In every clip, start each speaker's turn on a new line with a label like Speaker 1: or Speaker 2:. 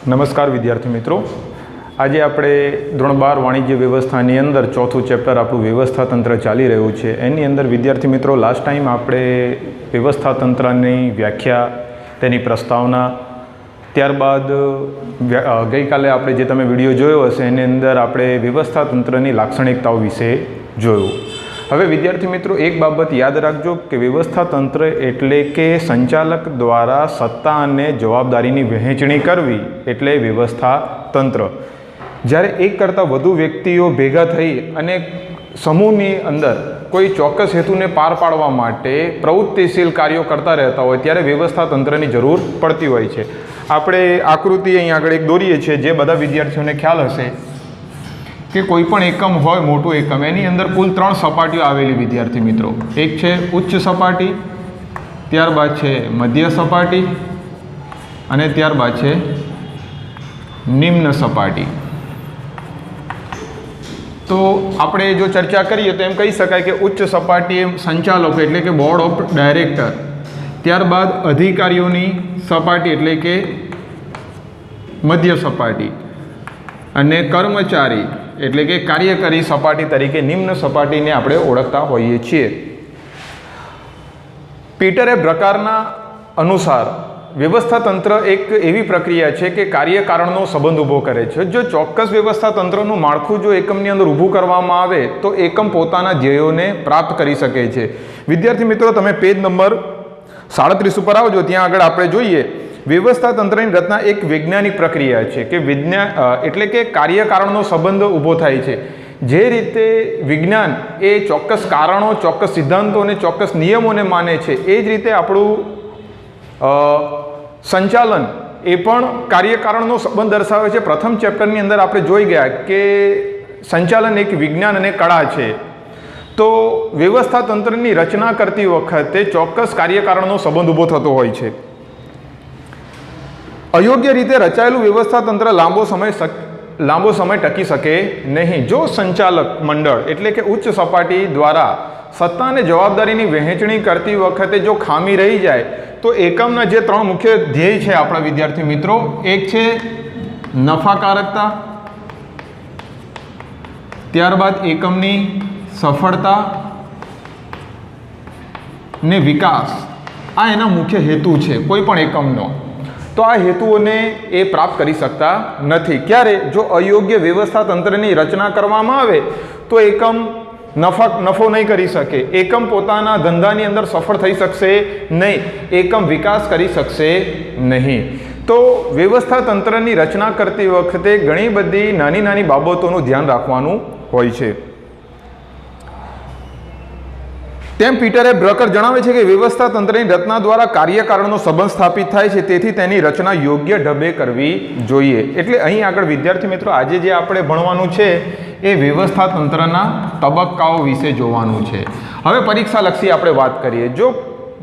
Speaker 1: નમસ્કાર વિદ્યાર્થી મિત્રો, આજે આપણે ધોરણ 12 વાણિજ્ય વ્યવસ્થાની અંદર ચોથું ચેપ્ટર આપણું વ્યવસ્થા તંત્ર ચાલી રહ્યું છે. એની અંદર વિદ્યાર્થી મિત્રો લાસ્ટ ટાઈમ આપણે વ્યવસ્થા તંત્રની વ્યાખ્યા, તેની પ્રસ્તાવના, ત્યારબાદ ગઈકાલે આપણે જે તમે વિડીયો જોયો હશે એની અંદર આપણે વ્યવસ્થા તંત્રની લાક્ષણિકતાઓ વિશે જોયું. હવે વિદ્યાર્થી મિત્રો એક બાબત યાદ રાખજો કે વ્યવસ્થા તંત્ર એટલે કે સંચાલક દ્વારા સત્તા અને જવાબદારીની વહેંચણી કરવી એટલે વ્યવસ્થા તંત્ર. જ્યારે એક કરતાં વધુ વ્યક્તિઓ ભેગા થઈ અને સમૂહની અંદર કોઈ ચોક્કસ હેતુને પાર પાડવા માટે પ્રવૃત્તિશીલ કાર્યો કરતા રહેતા હોય ત્યારે વ્યવસ્થા તંત્રની જરૂર પડતી હોય છે. આપણે આકૃતિ અહીં આગળ એક દોરીએ છીએ, જે બધા વિદ્યાર્થીઓને ખ્યાલ હશે કે કોઈ પણ એકમ હોય, મોટું એકમ, એની અંદર કુલ 3 સપાટીઓ આવેલી વિદ્યાર્થી મિત્રો. એક છે ઉચ્ચ સપાટી, ત્યારબાદ છે મધ્ય સપાટી અને ત્યારબાદ છે નિમ્ન સપાટી. તો આપણે જો ચર્ચા કરીએ તો એમ કહી શકાય કે ઉચ્ચ સપાટી સંચાલકો એટલે કે બોર્ડ ઓફ ડાયરેક્ટર, ત્યારબાદ અધિકારીઓની સપાટી એટલે કે મધ્ય સપાટી અને કર્મચારી એટલે કે કાર્યકારી સપાટી તરીકે નિમ્ન સપાટીને આપણે ઓળખતા હોઈએ છીએ. પીટરે પ્રકારના અનુસાર વ્યવસ્થા તંત્ર એક એવી પ્રક્રિયા છે કે કાર્યકારણનો સંબંધ ઊભો કરે છે. જો ચોક્કસ વ્યવસ્થા તંત્રનું માળખું જો એકમની અંદર ઊભું કરવામાં આવે તો એકમ પોતાના ધ્યેયોને પ્રાપ્ત કરી શકે છે. વિદ્યાર્થી મિત્રો, તમે પેજ નંબર 37 ઉપર આવજો. ત્યાં આગળ આપણે જોઈએ વ્યવસ્થા તંત્રની રચના એક વૈજ્ઞાનિક પ્રક્રિયા છે કે એટલે કે કાર્યકારણનો સંબંધ ઊભો થાય છે. જે રીતે વિજ્ઞાન એ ચોક્કસ કારણો, ચોક્કસ સિદ્ધાંતો અને ચોક્કસ નિયમોને માને છે, એ જ રીતે આપણું સંચાલન એ પણ કાર્યકારણનો સંબંધ દર્શાવે છે. પ્રથમ ચેપ્ટરની અંદર આપણે જોઈ ગયા કે સંચાલન એક વિજ્ઞાન અને કળા છે. તો વ્યવસ્થા તંત્રની રચના કરતી વખતે ચોક્કસ કાર્યકારણનો સંબંધ ઊભો થતો હોય છે. અયોગ્ય રીતે રચાયેલું વ્યવસ્થા તંત્ર લાંબો સમય ટકી શકે નહીં. જો સંચાલક મંડળ એટલે કે ઉચ્ચ સપાટી દ્વારા સત્તા અને જવાબદારીની વહેંચણી કરતી વખતે જો ખામી રહી જાય તો એકમના જે 3 મુખ્ય ધ્યેય છે આપણા વિદ્યાર્થી મિત્રો, એક છે નફાકારકતા, ત્યારબાદ એકમની સફળતા ને વિકાસ. આ એના મુખ્ય હેતુ છે કોઈ પણ એકમનો. તો આ હેતુઓને એ પ્રાપ્ત કરી શકતા નથી. ક્યારે? જો અયોગ્ય વ્યવસ્થા તંત્રની રચના કરવામાં આવે તો એકમ નફો નહીં કરી શકે, એકમ પોતાના ધંધાની અંદર સફળ થઈ શકશે નહીં, એકમ વિકાસ કરી શકશે નહીં. તો વ્યવસ્થા તંત્રની રચના કરતી વખતે ઘણી બધી નાની નાની બાબતોનું ધ્યાન રાખવાનું હોય છે. તેમ પીટરે બ્રકર જણાવે છે કે વ્યવસ્થા તંત્રની રચના દ્વારા કાર્યકારણનો સંબંધ સ્થાપિત થાય છે, તેથી તેની રચના યોગ્ય ઢબે કરવી જોઈએ. એટલે અહીં આગળ વિદ્યાર્થી મિત્રો આજે જે આપણે ભણવાનું છે એ વ્યવસ્થા તંત્રના તબક્કાઓ વિશે જોવાનું છે. હવે પરીક્ષાલક્ષી આપણે વાત કરીએ. જો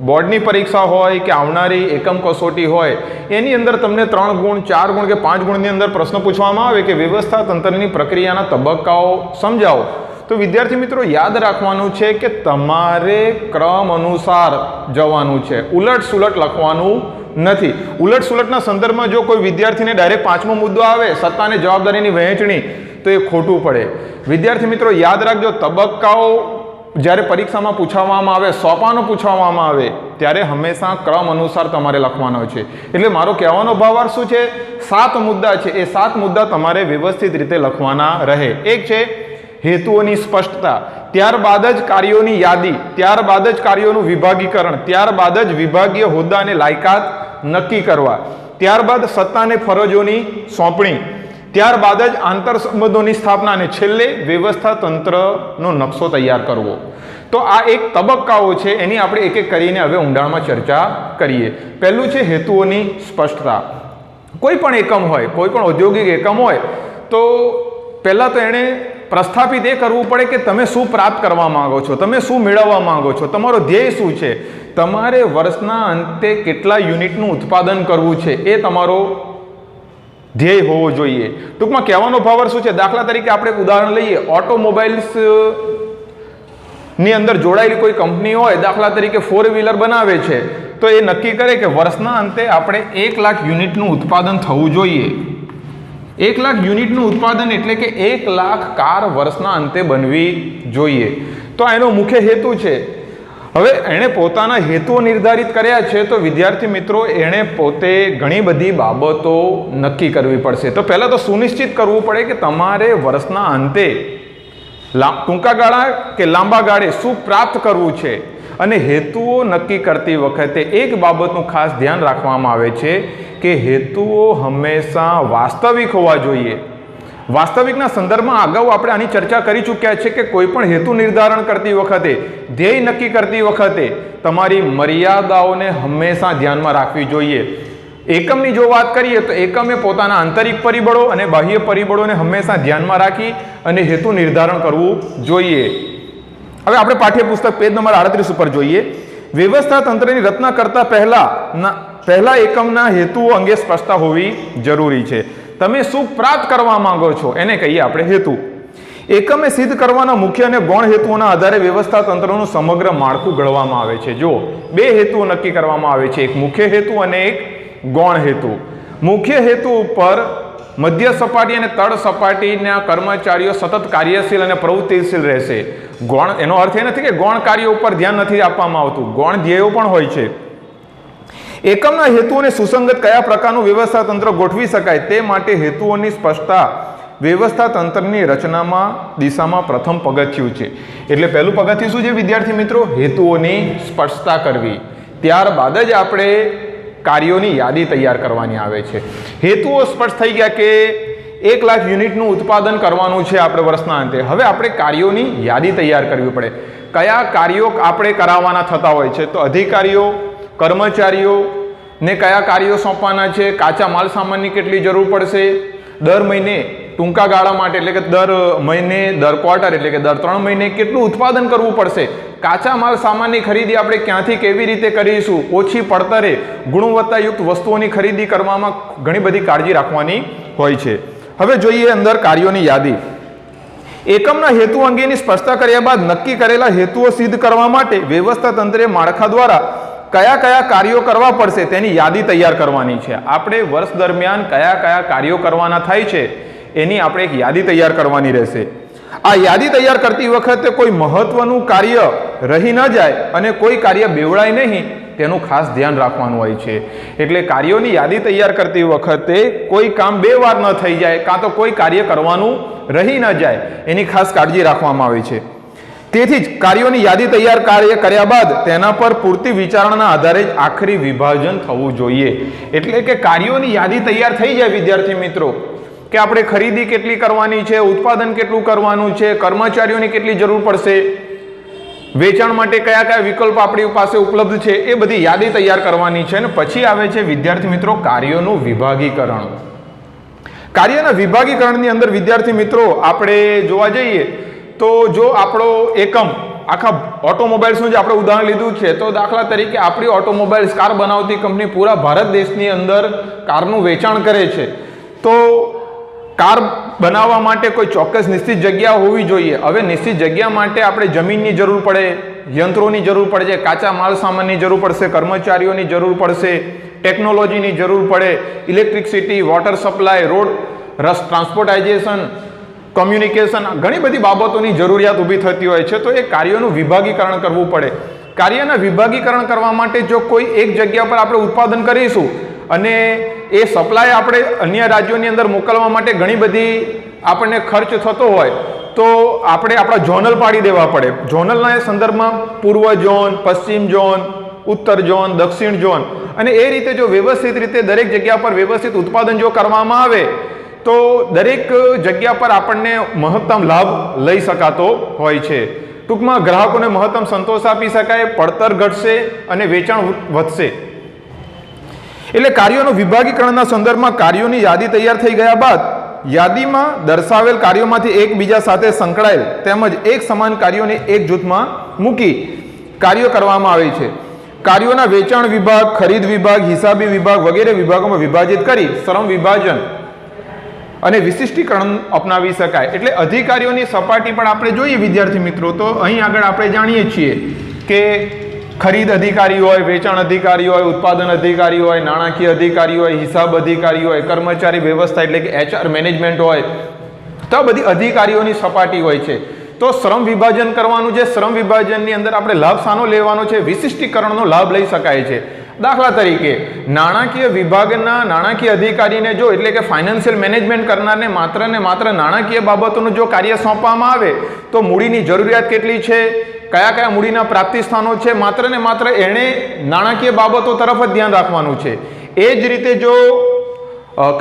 Speaker 1: બોર્ડની પરીક્ષા હોય કે આવનારી એકમ કસોટી હોય, એની અંદર તમને 3 ગુણ, 4 ગુણ કે 5 ગુણની અંદર પ્રશ્ન પૂછવામાં આવે કે વ્યવસ્થા તંત્રની પ્રક્રિયાના તબક્કાઓ સમજાવો, તો વિદ્યાર્થી મિત્રો યાદ રાખવાનું છે કે તમારે ક્રમ અનુસાર જવાનું છે, ઉલટ સુલટ લખવાનું નથી. ઉલટ સુલટના સંદર્ભમાં જો કોઈ વિદ્યાર્થીને ડાયરેક્ટ 5મો મુદ્દો આવે, સત્તા અને જવાબદારીની વહેંચણી, તો એ ખોટું પડે. વિદ્યાર્થી મિત્રો યાદ રાખજો, તબક્કાઓ જ્યારે પરીક્ષામાં પૂછવામાં આવે, સોપાનો પૂછવામાં આવે, ત્યારે હંમેશા ક્રમ અનુસાર તમારે લખવાનો છે. એટલે મારો કહેવાનો ભાવાર્થ શું છે? 7 મુદ્દા છે, એ 7 મુદ્દા તમારે વ્યવસ્થિત રીતે લખવાના રહે. એક છે હેતુઓની સ્પષ્ટતા, ત્યારબાદ જ કાર્યોની યાદી, ત્યારબાદ જ કાર્યોનું વિભાગીકરણ, ત્યારબાદ જ વિભાગીય હોદ્દા અને લાયકાત નક્કી કરવા, ત્યારબાદ સત્તા અને ફરજોની સોંપણી, ત્યારબાદ જ આંતર સંબંધોની સ્થાપના અને છેલ્લે વ્યવસ્થા તંત્રનો નકશો તૈયાર કરવો. તો આ એક તબક્કાઓ છે, એની આપણે એક એક કરીને હવે ઊંડાણમાં ચર્ચા કરીએ. પહેલું છે હેતુઓની સ્પષ્ટતા. કોઈ પણ એકમ હોય, કોઈ પણ ઔદ્યોગિક એકમ હોય, તો પહેલાં તો એણે પ્રસ્થાપિત એ કરવું પડે કે તમે શું પ્રાપ્ત કરવા માંગો છો, તમે શું મેળવવા માંગો છો, તમારો ધ્યેય શું છે, તમારે વર્ષના અંતે કેટલા યુનિટનું ઉત્પાદન કરવું છે, એ તમારો ધ્યેય હોવો જોઈએ. ટૂંકમાં કહેવાનો ભાવાર્થ શું છે? દાખલા તરીકે આપણે એક ઉદાહરણ લઈએ. ઓટોમોબાઈલ્સ ની અંદર જોડાયેલી કોઈ કંપની હોય, દાખલા તરીકે 4 વ્હીલર બનાવે છે, તો એ નક્કી કરે કે વર્ષના અંતે આપણે 1 લાખ યુનિટનું ઉત્પાદન થવું જોઈએ. 1 લાખ યુનિટનું ઉત્પાદન એટલે કે 1 લાખ કાર વર્ષના અંતે બનવી જોઈએ. તો આ એનો મુખ્ય હેતુ છે. હવે એણે પોતાના હેતુઓ નિર્ધારિત કર્યા છે, તો વિદ્યાર્થી મિત્રો એણે પોતે ઘણી બધી બાબતો નક્કી કરવી પડશે. તો પહેલાં તો સુનિશ્ચિત કરવું પડે કે તમારે વર્ષના અંતે ટૂંકા ગાળા કે લાંબા ગાળે શું પ્રાપ્ત કરવું છે. અને હેતુઓ નક્કી કરતી વખતે એક બાબતનું ખાસ ધ્યાન રાખવામાં આવે છે કે હેતુઓ હંમેશા વાસ્તવિક હોવા જોઈએ. વાસ્તવિકના સંદર્ભમાં અગાઉ આપણે આની ચર્ચા કરી ચૂક્યા છે કે કોઈ પણ હેતુ નિર્ધારણ કરતી વખતે, ધ્યેય નક્કી કરતી વખતે તમારી મર્યાદાઓને હંમેશા ધ્યાનમાં રાખવી જોઈએ. એકમની જો વાત કરીએ તો એકમે પોતાના આંતરિક પરિબળો અને બાહ્ય પરિબળોને હંમેશા ધ્યાનમાં રાખી અને હેતુ નિર્ધારણ કરવું જોઈએ. હવે આપણે પાઠ્યપુસ્તક પેજ નંબર 38 ઉપર જોઈએ. વ્યવસ્થા તંત્રની રચના કરતા પહેલા એકમના હેતુઓ અંગે સ્પષ્ટતા હોવી જરૂરી છે. તમે શું પ્રાપ્ત કરવા માંગો છો એને કહીએ આપણે હેતુ. એકમે સિદ્ધ કરવાના મુખ્ય અને ગૌણ હેતુઓના આધારે વ્યવસ્થા તંત્રનું સમગ્ર માળખું ઘડવામાં આવે છે. જો બે હેતુઓ નક્કી કરવામાં આવે છે, એક મુખ્ય હેતુ અને એક ગૌણ હેતુ. મુખ્ય હેતુ ઉપર મધ્ય સપાટી અને તળ સપાટીના કર્મચારીઓ સતત કાર્યશીલ અને પ્રવૃત્તિશીલ રહેશે. ગૌણ એનો અર્થ એ નથી કે ગૌણ કાર્યો ઉપર ધ્યાન નથી આપવામાં આવતું, ગૌણ ધ્યેયો પણ હોય છે. એકમના હેતુઓને સુસંગત કયા પ્રકારનું વ્યવસ્થા તંત્ર ગોઠવી શકાય તે માટે હેતુઓની સ્પષ્ટતા વ્યવસ્થા તંત્રની રચનામાં દિશામાં પ્રથમ પગથિયું છે. એટલે પહેલું પગથિયું શું છે વિદ્યાર્થી મિત્રો? હેતુઓની સ્પષ્ટતા કરવી. ત્યારબાદ જ આપણે કાર્યોની યાદી તૈયાર કરવાની આવે છે. હેતુઓ સ્પષ્ટ થઈ ગયા કે 1 લાખ યુનિટનું ઉત્પાદન કરવાનું છે આપણે વર્ષના અંતે. હવે આપણે કાર્યોની યાદી તૈયાર કરવી પડે. કયા કાર્યો આપણે કરાવવાના થતા હોય છે? તો અધિકારીઓ, કર્મચારીઓને કયા કાર્યો સોંપવાના છે, કાચા માલ સામાનની કેટલી જરૂર પડશે, દર મહિને ટૂંકા ગાળા માટે એટલે કે દર મહિને, દર ક્વાર્ટર એટલે કે દર 3 મહિને કેટલું ઉત્પાદન કરવું પડશે, કાચા માલ સામાનની ખરીદી આપણે ક્યાંથી કેવી રીતે કરીશું, ઓછી પડતરે ગુણવત્તાયુક્ત વસ્તુઓની ખરીદી કરવામાં ઘણી બધી કાળજી રાખવાની હોય છે. હવે જોઈએ અંદર કાર્યોની યાદી. એકમના હેતુ અંગેની સ્પષ્ટતા કર્યા બાદ નક્કી કરેલા હેતુઓ સિદ્ધ કરવા માટે વ્યવસ્થા તંત્રે માળખા દ્વારા કયા કયા કાર્યો કરવા પડશે તેની યાદી તૈયાર કરવાની છે. આપણે વર્ષ દરમિયાન કયા કયા કાર્યો કરવાના થાય છે એની આપણે એક યાદી તૈયાર કરવાની રહેશે. આ યાદી તૈયાર કરતી વખતે કોઈ મહત્વનું કાર્ય રહી ન જાય અને કોઈ કાર્ય બેવડાય નહીં તેનું ખાસ ધ્યાન રાખવાનું હોય છે. એટલે કાર્યોની યાદી તૈયાર કરતી વખતે કોઈ કામ 2 વાર ન થઈ જાય, કાં તો કોઈ કાર્ય કરવાનું રહી ન જાય એની ખાસ કાળજી રાખવામાં આવે છે. તેથી જ કાર્યોની યાદી તૈયાર કર્યા બાદ તેના પર પૂરતી વિચારણાના આધારે જ આખરી વિભાજન થવું જોઈએ. એટલે કે કાર્યોની યાદી તૈયાર થઈ જાય વિદ્યાર્થી મિત્રો કે આપણે ખરીદી કેટલી કરવાની છે, ઉત્પાદન કેટલું કરવાનું છે, કર્મચારીઓની કેટલી જરૂર પડશે, વેચાણ માટે કયા કયા વિકલ્પ આપણી પાસે ઉપલબ્ધ છે, એ બધી યાદી તૈયાર કરવાની છે. અને પછી આવે છે વિદ્યાર્થી મિત્રો કાર્યોનું વિભાગીકરણ. કાર્યના વિભાગીકરણની અંદર વિદ્યાર્થી મિત્રો આપણે જોવા જઈએ તો જો આપણો એકમ આખા ઓટોમોબાઈલ્સનું જે આપણે ઉદાહરણ લીધું છે, તો દાખલા તરીકે આપણી ઓટોમોબાઈલ્સ કાર બનાવતી કંપની પૂરા ભારત દેશની અંદર કારનું વેચાણ કરે છે. તો કાર બનાવવા માટે કોઈ ચોક્કસ નિશ્ચિત જગ્યા હોવી જોઈએ. હવે નિશ્ચિત જગ્યા માટે આપણે જમીનની જરૂર પડે, યંત્રોની જરૂર પડે છે, કાચા માલ સામાનની જરૂર પડશે, કર્મચારીઓની જરૂર પડશે, ટેકનોલોજીની જરૂર પડે, electricity, water supply, road transportization, communication, ઘણી બધી બાબતોની જરૂરિયાત ઊભી થતી હોય છે. તો એ કાર્યોનું વિભાગીકરણ કરવું પડે. કાર્યના વિભાગીકરણ કરવા માટે જો કોઈ એક જગ્યા પર આપણે ઉત્પાદન કરીશું અને એ સપ્લાય આપણે અન્ય રાજ્યોની અંદર મોકલવા માટે ઘણી બધી આપણને ખર્ચ થતો હોય તો આપણે આપણા ઝોનલ પાડી દેવા પડે. ઝોનલના સંદર્ભમાં પૂર્વ ઝોન, પશ્ચિમ ઝોન, ઉત્તર ઝોન, દક્ષિણ ઝોન, અને એ રીતે જો વ્યવસ્થિત રીતે દરેક જગ્યા પર વ્યવસ્થિત ઉત્પાદન જો કરવામાં આવે તો દરેક જગ્યા પર આપણને મહત્તમ લાભ લઈ શકાતો હોય છે. ટૂંકમાં ગ્રાહકોને મહત્તમ સંતોષ આપી શકાય, પડતર ઘટશે અને વેચાણ વધશે. એટલે કાર્યોનું વિભાગીકરણના સંદર્ભમાં કાર્યોની યાદી તૈયાર થઈ ગયા બાદ યાદીમાં દર્શાવેલ કાર્યોમાંથી એકબીજા સાથે સંકળાયેલ તેમજ એક સમાન કાર્યોને એક જૂથમાં મૂકી કાર્યો કરવામાં આવે છે. કાર્યોના વેચાણ વિભાગ, ખરીદ વિભાગ, હિસાબી વિભાગ વગેરે વિભાગોમાં વિભાજિત કરી શ્રમ વિભાજન અને વિશિષ્ટીકરણ અપનાવી શકાય. એટલે અધિકારીઓની સપાટી પણ આપણે જોઈએ વિદ્યાર્થી મિત્રો, તો અહીં આગળ આપણે જાણીએ છીએ કે ખરીદ અધિકારી હોય, વેચાણ અધિકારી હોય, ઉત્પાદન અધિકારી હોય, નાણાકીય અધિકારી હોય, હિસાબ અધિકારી હોય, કર્મચારી વ્યવસ્થા એટલે કે HR મેનેજમેન્ટ હોય, તો આ બધી અધિકારીઓની સપાટી હોય છે. તો શ્રમ વિભાજન કરવાનું છે. શ્રમ વિભાજનની અંદર આપણે લાભ શાનો લેવાનો છે? વિશિષ્ટીકરણનો લાભ લઈ શકાય છે. દાખલા તરીકે નાણાકીય વિભાગના નાણાકીય અધિકારીને જો એટલે કે ફાઇનાન્શિયલ મેનેજમેન્ટ કરનારને માત્ર ને માત્ર નાણાકીય બાબતોનું જો કાર્ય સોંપવામાં આવે તો મૂડીની જરૂરિયાત કેટલી છે, કયા કયા મૂડીના પ્રાપ્તિ સ્થાનો છે, માત્ર ને માત્ર એણે નાણાકીય બાબતો તરફ જ ધ્યાન રાખવાનું છે. એ જ રીતે જો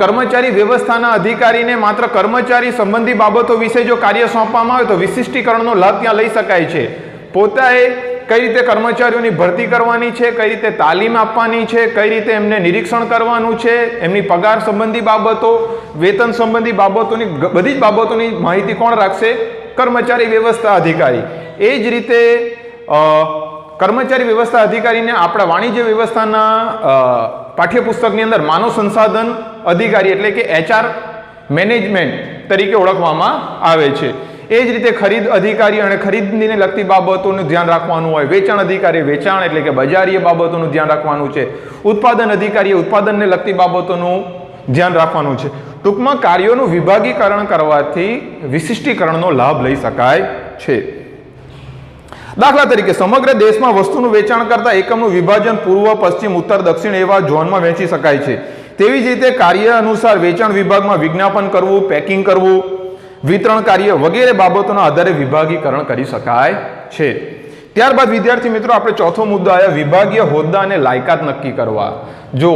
Speaker 1: કર્મચારી વ્યવસ્થાના અધિકારીને માત્ર કર્મચારી સંબંધી બાબતો વિશે જો કાર્ય સોંપવામાં આવે તો વિશિષ્ટીકરણનો લાભ ત્યાં લઈ શકાય છે. પોતાએ કઈ રીતે કર્મચારીઓની ભરતી કરવાની છે, કઈ રીતે તાલીમ આપવાની છે, કઈ રીતે એમને નિરીક્ષણ કરવાનું છે, એમની પગાર સંબંધી બાબતો, વેતન સંબંધી બાબતોની બધી જ બાબતોની માહિતી કોણ રાખશે? કર્મચારી વ્યવસ્થા અધિકારી. એ જ રીતે કર્મચારી વ્યવસ્થા અધિકારીને આપણા વાણિજ્ય વ્યવસ્થાના પાઠ્યપુસ્તકની અંદર માનવ સંસાધન અધિકારી એટલે કે HR મેનેજમેન્ટ તરીકે ઓળખવામાં આવે છે. એ જ રીતે ખરીદ અધિકારી અને ખરીદને લગતી બાબતોનું ધ્યાન રાખવાનું હોય. વેચાણ અધિકારી વેચાણ એટલે કે બજારીય બાબતોનું ધ્યાન રાખવાનું છે. ઉત્પાદન અધિકારી ઉત્પાદનને લગતી બાબતોનું ધ્યાન રાખવાનું છે. ટૂંકમાં કાર્યોનું વિભાગીકરણ કરવાથી વિશિષ્ટીકરણનો લાભ લઈ શકાય છે. દાખલા તરીકે સમગ્ર દેશમાં વસ્તુનું વેચાણ કરતા એકમનું વિભાજન પૂર્વ, પશ્ચિમ, ઉત્તર, દક્ષિણ એવા ઝોનમાં વહેંચી શકાય છે. તેવી જ રીતે કાર્ય અનુસાર વેચાણ વિભાગમાં વિજ્ઞાપન કરવું, પેકિંગ કરવું, વિતરણ કાર્ય વગેરે બાબતોના આધારે વિભાગીકરણ કરી શકાય છે. ત્યારબાદ વિદ્યાર્થી મિત્રો આપણે ચોથો મુદ્દો આવ્યો વિભાગીય હોદ્દા અને લાયકાત નક્કી કરવા. જો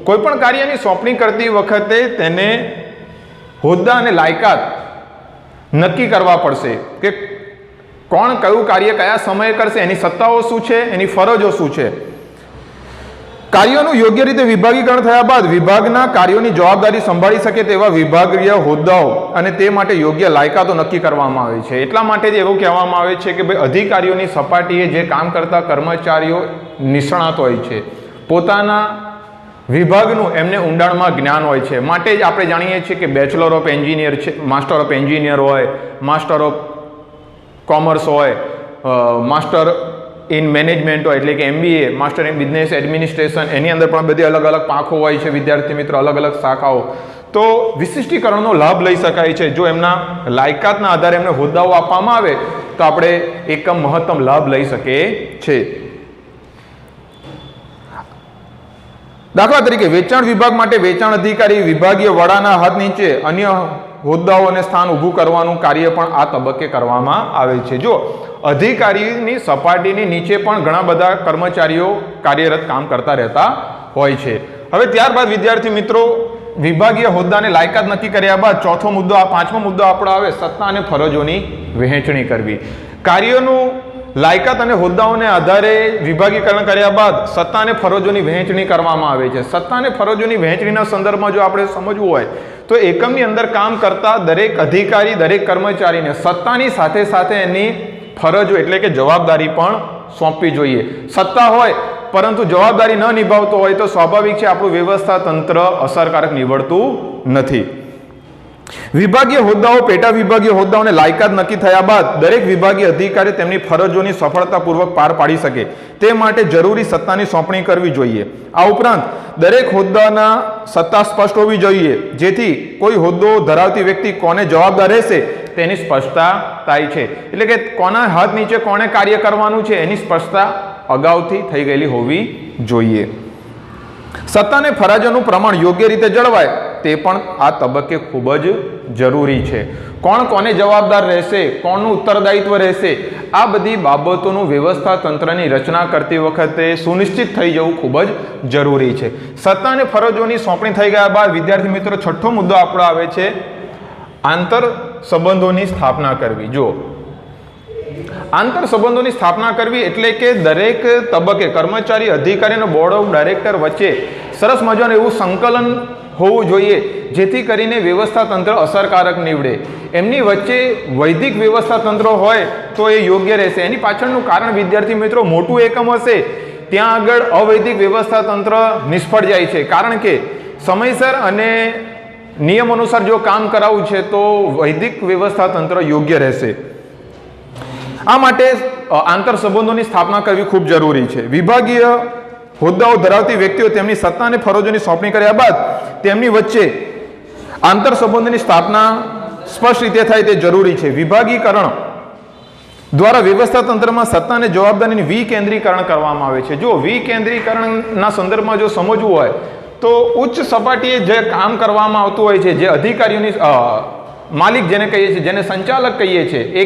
Speaker 1: કોઈ પણ કાર્યની સોંપણી કરતી વખતે તેને હોદ્દા અને લાયકાત નક્કી કરવા પડશે કે કોણ કયું કાર્ય કયા સમયે કરશે, એની સત્તાઓ શું છે, એની ફરજો શું છે. કાર્યોનું યોગ્ય રીતે વિભાગીકરણ થયા બાદ વિભાગના કાર્યોની જવાબદારી સંભાળી શકે તેવા વિભાગીય હોદ્દાઓ અને તે માટે યોગ્ય લાયકાતો નક્કી કરવામાં આવે છે. એટલા માટે જ એવું કહેવામાં આવે છે કે ભાઈ અધિકારીઓની સપાટીએ જે કામ કરતા કર્મચારીઓ નિષ્ણાત હોય છે, પોતાના વિભાગનું એમને ઊંડાણમાં જ્ઞાન હોય છે. માટે જ આપણે જાણીએ છીએ કે બેચલર ઓફ એન્જિનિયર છે, માસ્ટર ઓફ એન્જિનિયર હોય, માસ્ટર ઓફ કોમર્સ હોય, માસ્ટર ઇન મેનેજમેન્ટ હોય એટલે કે MBA, master in business administration, એની અંદર પણ બધી અલગ અલગ પાંખો હોય છે વિદ્યાર્થી મિત્રો, અલગ અલગ શાખાઓ. તો વિશિષ્ટીકરણનો લાભ લઈ શકાય છે. જો એમના લાયકાતના આધારે એમને હોદ્દાઓ આપવામાં આવે તો આપણે એકમ મહત્તમ લાભ લઈ શકીએ છે. દાખલા તરીકે વેચાણ વિભાગ માટે વેચાણ અધિકારી વિભાગીય વડાના હાથ નીચે અન્ય હોદ્દાઓને સ્થાન ઊભું કરવાનું કાર્ય પણ આ તબક્કે કરવામાં આવે છે. જો અધિકારીની સપાટીની નીચે પણ ઘણા બધા કર્મચારીઓ કાર્યરત કામ કરતા રહેતા હોય છે. હવે ત્યારબાદ વિદ્યાર્થી મિત્રો વિભાગીય હોદ્દાને લાયકાત નક્કી કર્યા બાદ ચોથો મુદ્દો, આ પાંચમો મુદ્દો આપણો આવે સત્તા અને ફરજોની વહેંચણી કરવી. કાર્યોનું લાયકાત અને હોદ્દાઓને આધારે વિભાગીકરણ કર્યા બાદ સત્તા અને ફરજોની વહેંચણી કરવામાં આવે છે. સત્તા અને ફરજોની વહેંચણીના સંદર્ભમાં જો આપણે સમજવું હોય તો એકમની અંદર કામ કરતા દરેક અધિકારી, દરેક કર્મચારીને સત્તાની સાથે સાથે એની ફરજો એટલે કે જવાબદારી પણ સોંપવી જોઈએ. સત્તા હોય પરંતુ જવાબદારી ન નિભાવતો હોય તો સ્વાભાવિક છે આપણું વ્યવસ્થા તંત્ર અસરકારક નીવડતું નથી. વિભાગીય હોદ્દાઓ, પેટા વિભાગીય હોદ્દાઓને લાયકાત નક્કી થયા બાદ દરેક વિભાગીય અધિકારી તેમની ફરજોની સફળતાપૂર્વક પાર પાડી શકે તે માટે જરૂરી સત્તાની સોંપણી કરવી જોઈએ. આ ઉપરાંત દરેક હોદ્દાના સત્તા સ્પષ્ટ હોવી જોઈએ જેથી કોઈ હોદ્દો ધરાવતી વ્યક્તિ કોને જવાબદાર રહેશે તેની સ્પષ્ટતા થાય છે. એટલે કે કોના હાથ નીચે કોણે કાર્ય કરવાનું છે એની સ્પષ્ટતા અગાઉથી થઈ ગયેલી હોવી જોઈએ. સત્તા અને ફરજોનું પ્રમાણ યોગ્ય રીતે જળવાય તે પણ આ તબક્કે ખૂબ જ જરૂરી છે. કોણ કોને જવાબદાર રહેશે, કોનું ઉત્તરદાયિત્વ રહેશે, આ બધી બાબતોનું વ્યવસ્થા તંત્રની રચના કરતી વખતે સુનિશ્ચિત થઈ જવું ખૂબ જ જરૂરી છે. સત્તા અને ફરજોની સોંપણી થઈ ગયા બાદ વિદ્યાર્થી મિત્રો છઠ્ઠો મુદ્દો આપણો આવે છે આંતર સંબંધોની સ્થાપના કરવી. જો આંતર સંબંધોની સ્થાપના કરવી એટલે કે દરેક તબક્કે કર્મચારી, અધિકારી અને બોર્ડ ઓફ ડાયરેક્ટર વચ્ચે સરસ મજાનું એવું સંકલન હોવું જોઈએ જેથી કરીને વ્યવસ્થા તંત્ર અસરકારક નીવડે. એમની વચ્ચે વૈદિક વ્યવસ્થા તંત્ર હોય તો એ યોગ્ય રહેશે. એની પાછળનું કારણ વિદ્યાર્થી મિત્રો મોટું એકમ હશે ત્યાં આગળ અવૈદિક વ્યવસ્થા તંત્ર નિષ્ફળ જાય છે. કારણ કે સમયસર અને નિયમ અનુસાર જો કામ કરાવવું છે તો વૈદિક વ્યવસ્થા તંત્ર યોગ્ય રહેશે. આ માટે આંતર સંબંધોની સ્થાપના કરવી ખૂબ જરૂરી છે. વિભાગીય હોદ્દાઓ ધરાવતી વ્યક્તિઓ તેમની સત્તા અને ફરજોની સોંપણી કર્યા બાદ તેમની વચ્ચે આંતર સંબંધોની સ્થાપના સ્પષ્ટ રીતે થાય તે જરૂરી છે. વિભાગીકરણ દ્વારા વ્યવસ્થા તંત્રમાં સત્તા અને જવાબદારીની વિકેન્દ્રીકરણ કરવામાં આવે છે. જો વિકેન્દ્રીકરણના સંદર્ભમાં જો સમજવું હોય તો ઉચ્ચ સપાટીએ જે કામ કરવામાં આવતું હોય છે, જે અધિકારીઓની માલિક જેને કહીએ છીએ, જેને સંચાલક કહીએ છીએ, એ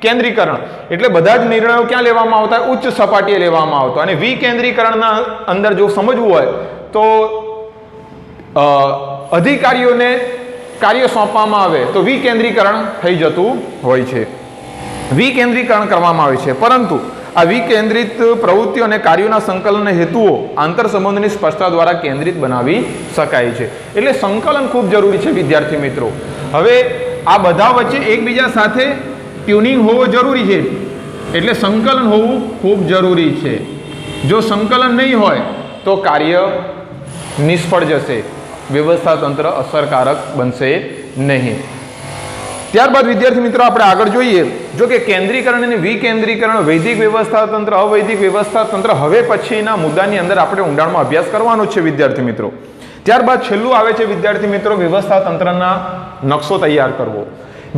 Speaker 1: કેન્દ્રીકરણ એટલે બધા જ નિર્ણયો ક્યાં લેવામાં આવતા? ઉચ્ચ સપાટીએ લેવામાં આવતા. અને વિકેન્દ્રીકરણના અંદર જો સમજવું હોય તો અધિકારીઓને કાર્ય સોંપવામાં આવે તો વિકેન્દ્રીકરણ થઈ જતું હોય છે. વિકેન્દ્રીકરણ કરવામાં આવે છે, પરંતુ આ વિકેન્દ્રિત પ્રવૃત્તિઓ અને કાર્યોના સંકલન હેતુઓ આંતર સંબંધોની સ્પષ્ટતા દ્વારા કેન્દ્રિત બનાવી શકાય છે. એટલે સંકલન ખૂબ જરૂરી છે વિદ્યાર્થી મિત્રો. હવે આ બધા વચ્ચે એકબીજા સાથે ટ્યુનિંગ હોવો જરૂરી છે, એટલે સંકલન હોવું ખૂબ જરૂરી છે. જો સંકલન નહીં હોય તો કાર્ય નિષ્ફળ જશે, વ્યવસ્થા તંત્ર અસરકારક બનશે નહીં. ત્યારબાદ વિદ્યાર્થી મિત્રો આપણે આગળ જોઈએ. જો કે કેન્દ્રીકરણ અને વિકેન્દ્રીકરણ, વૈદિક વ્યવસ્થા તંત્ર, અવૈદિક વ્યવસ્થા તંત્ર, હવે પછીના મુદ્દાની અંદર આપણે ઊંડાણમાં અભ્યાસ કરવાનો છે વિદ્યાર્થી મિત્રો. ત્યારબાદ છેલ્લું આવે છે વિદ્યાર્થી મિત્રો વ્યવસ્થા તંત્રના નકશો તૈયાર કરવો.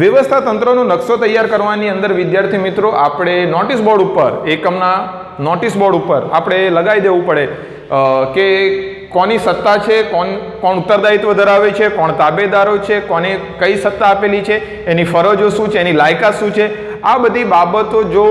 Speaker 1: વ્યવસ્થા તંત્રનો નકશો તૈયાર કરવાની અંદર વિદ્યાર્થી મિત્રો આપણે નોટિસ બોર્ડ ઉપર, એકમના નોટિસ બોર્ડ ઉપર આપણે લગાવી દેવું પડે કે કોની સત્તા છે, કોણ ઉત્તરદાયિત્વ ધરાવે છે, કોણ તાબેદારો છે, કોને કઈ સત્તા આપેલી છે, એની ફરજો શું છે, એની લાયકાત શું છે. આ બધી બાબતો જો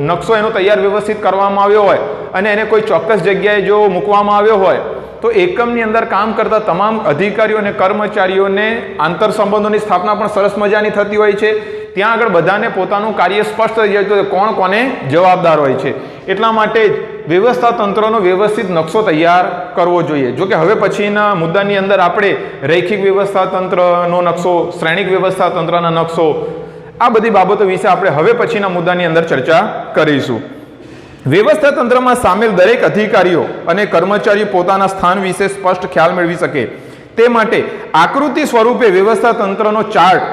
Speaker 1: નકશો એનો તૈયાર વ્યવસ્થિત કરવામાં આવ્યો હોય અને એને કોઈ ચોક્કસ જગ્યાએ જો મૂકવામાં આવ્યો હોય તો એકમની અંદર કામ કરતા તમામ અધિકારીઓ અને કર્મચારીઓને આંતર સંબંધોની સ્થાપના પણ સરસ મજાની થતી હોય છે. ત્યાં આગળ બધાને પોતાનું કાર્ય સ્પષ્ટ થઈ જાય તો કોણ કોને જવાબદાર હોય છે. એટલા માટે જ વ્યવસ્થા તંત્રનો વ્યવસ્થિત નકશો તૈયાર કરવો જોઈએ. જો કે હવે પછીના મુદ્દાની અંદર આપણે રૈખિક વ્યવસ્થા તંત્રનો નકશો, શ્રેણિક વ્યવસ્થા તંત્રના નકશો, આ બધી બાબતો વિશે આપણે હવે પછીના મુદ્દાની અંદર ચર્ચા કરીશું. વ્યવસ્થા તંત્રમાં સામેલ દરેક અધિકારીઓ અને કર્મચારીઓ પોતાના સ્થાન વિશે સ્પષ્ટ ખ્યાલ મેળવી શકે તે માટે આકૃતિ સ્વરૂપે વ્યવસ્થા તંત્રનો ચાર્ટ,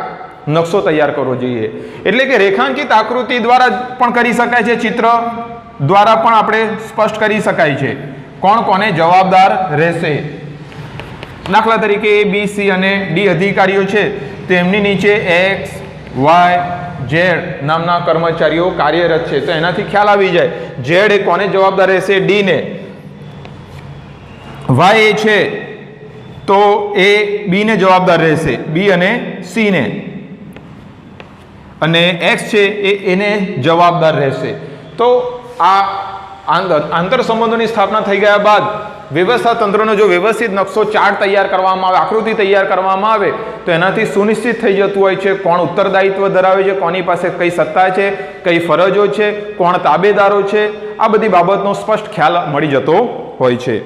Speaker 1: નકશો તૈયાર કરવો જોઈએ. એટલે કે રેખાંકિત આકૃતિ દ્વારા પણ કરી શકાય છે, ચિત્ર દ્વારા પણ આપણે સ્પષ્ટ કરી શકાય છે કોણ કોને જવાબદાર રહેશે. દાખલા તરીકે A, B, C અને D અધિકારીઓ છે, તેમની નીચે X, Y, Z નામના કર્મચારીઓ કાર્યરત છે, તો એનાથી ખ્યાલ આવી જાય Z એ કોને જવાબદાર રહેશે? D ને. Y એ છે તો એ B ને જવાબદાર રહેશે, B અને C ને. અને X છે એ એને જવાબદાર રહેશે. તો આ આંતર સંબંધોની સ્થાપના થઈ ગયા બાદ વ્યવસ્થા તંત્રનો જો વ્યવસ્થિત નકશો, ચાર્ટ તૈયાર કરવામાં આવે, આકૃતિ તૈયાર કરવામાં આવે તો એનાથી સુનિશ્ચિત થઈ જતું હોય છે કોણ ઉત્તરદાયિત્વ ધરાવે છે, કોની પાસે કઈ સત્તા છે, કઈ ફરજો છે, કોણ તાબેદારો છે. આ બધી બાબતનો સ્પષ્ટ ખ્યાલ મળી જતો હોય છે.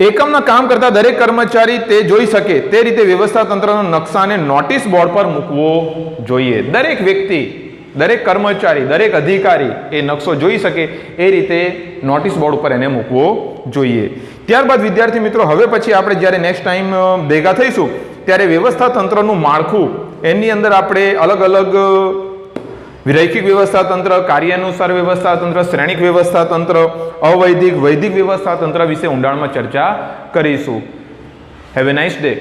Speaker 1: એકમના કામ કરતા દરેક કર્મચારી તે જોઈ શકે તે રીતે વ્યવસ્થા તંત્રના નકશાને નોટિસ બોર્ડ પર મૂકવો જોઈએ. દરેક વ્યક્તિ, દરેક કર્મચારી, દરેક અધિકારી એ નકશો જોઈ શકે એ રીતે નોટિસ બોર્ડ ઉપર એને મૂકવો જોઈએ. ત્યારબાદ વિદ્યાર્થી મિત્રો હવે પછી આપણે જ્યારે નેક્સ્ટ ટાઈમ ભેગા થઈશું ત્યારે વ્યવસ્થા તંત્રનું માળખું, એની અંદર આપણે અલગ અલગ રૈખિક વ્યવસ્થા તંત્ર, કાર્યાનુસાર વ્યવસ્થા તંત્ર, શ્રેણિક વ્યવસ્થા તંત્ર, અવૈદિક, વૈદિક વ્યવસ્થા તંત્ર વિશે ઊંડાણમાં ચર્ચા કરીશું. Have a nice day.